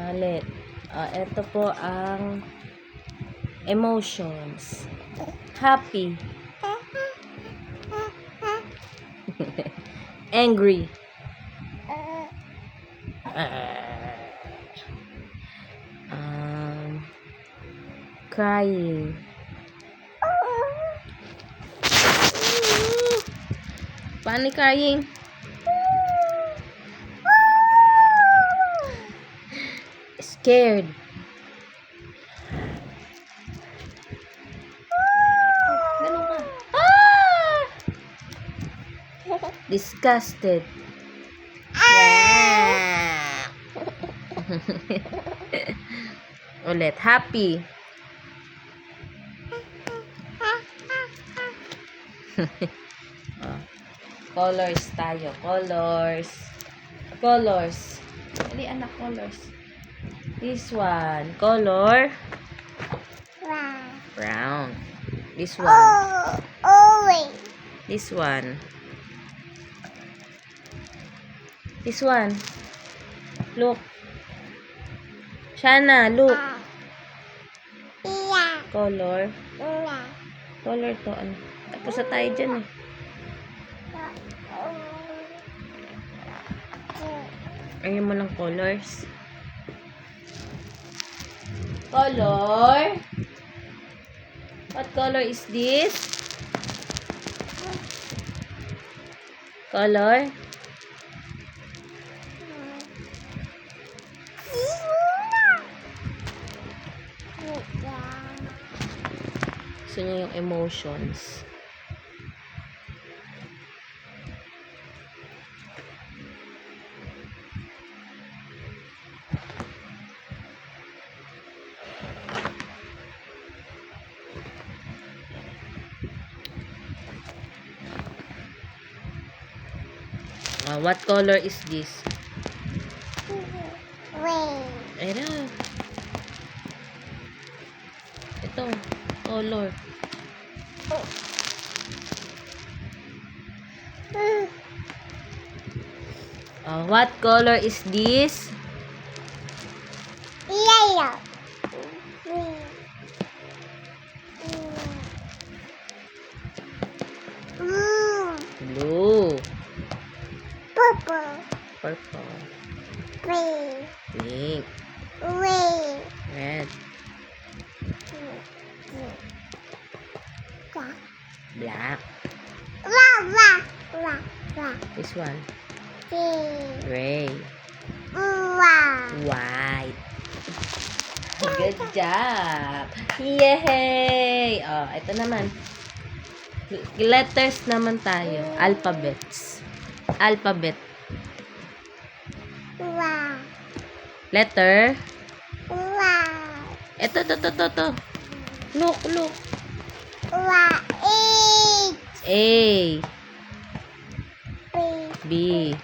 Ulit. Ito po ang emotions. Happy. Angry. Crying. Paano crying? Scared. Ganun ka. Disgusted. Ulit. Happy. Colors tayo. Colors. Colors. Dali anak, colors. This one. Color. Brown. This one. Orange. This one. This one. Look. Shana, look. Color. Color to. Ano? Tapos na tayo dyan eh. Ayun mo lang colors. Color. What color is this? Color. Gusto niya yung emotions. What color is this? Red. Ayun. Ito. Color. What color is this? Yellow. Blue. Purple. Purple. Green. Pink. Red. Red. Black. This one. Gray. White. Good job. Yay! Ito naman. Letters naman tayo. Alphabets. Alphabet. Letter. Ito. Look. A. B.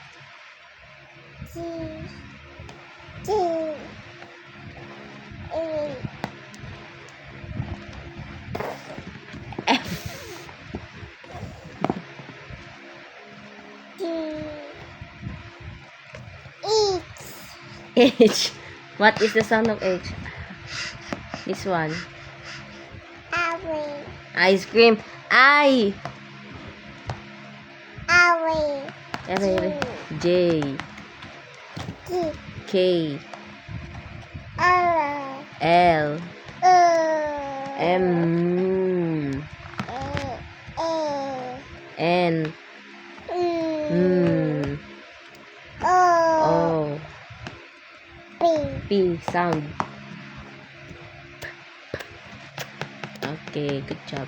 F. H. What is the sound of H? This one. Ice cream. I. J. K. L. M. N. O. P. Sound. Okay, good job.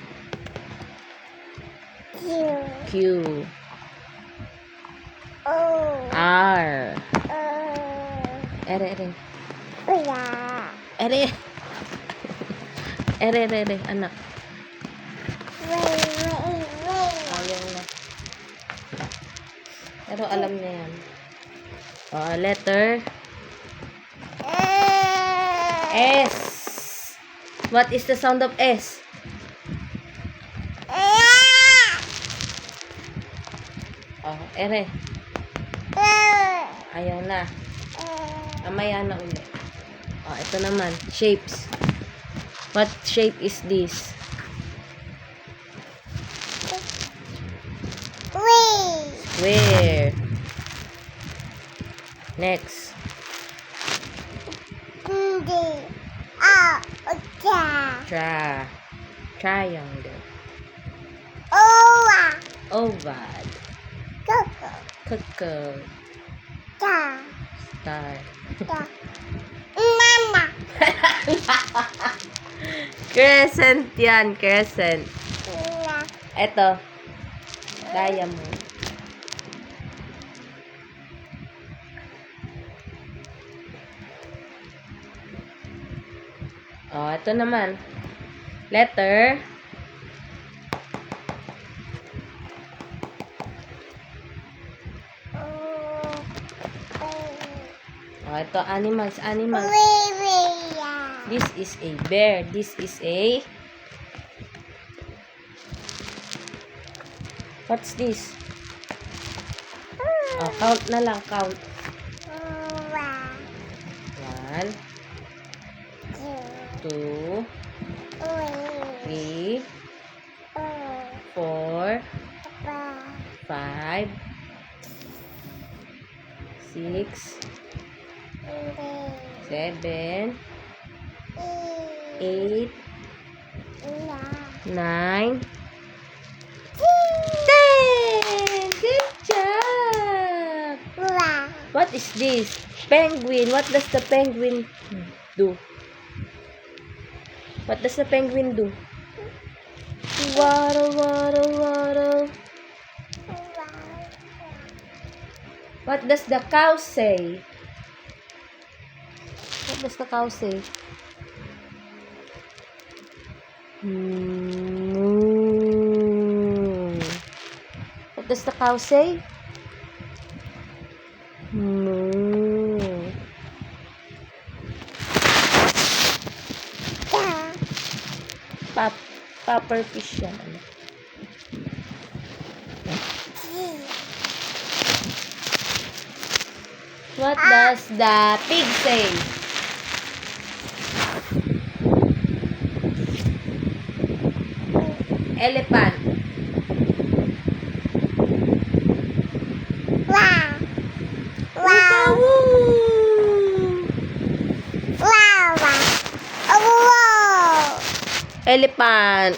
Q. R. R. Anak. Ayaw na. Pero alam niya yan. Letter. S. What is the sound of S? Ere. Ayaw na. Mamaya na ulit. Oh, ito naman. Shapes. What shape is this? Wing. Square. Next. Hindi. Ah, uta. Triangle. Owa. Oval. Coco. Circle. Ta. Star. Ta. Mama. Crescent yan. Crescent. Na. Ito. Diamond. Oh, ito naman. Letter. Oh, ito. Animals. Animals. This is a bear. This is a... What's this? Oh, count na lang. Count. 1, 2, 3, 4, 5, 6, 7, 8, 9, 10. Good job! What is this? Penguin. What does the penguin do? What does the penguin do? Waddle, waddle, waddle. What does the cow say? What does the cow say? Moo. What does the cow say? Moo. Puffer fish yan. Ano? What does the pig say? Elephant. Elephant.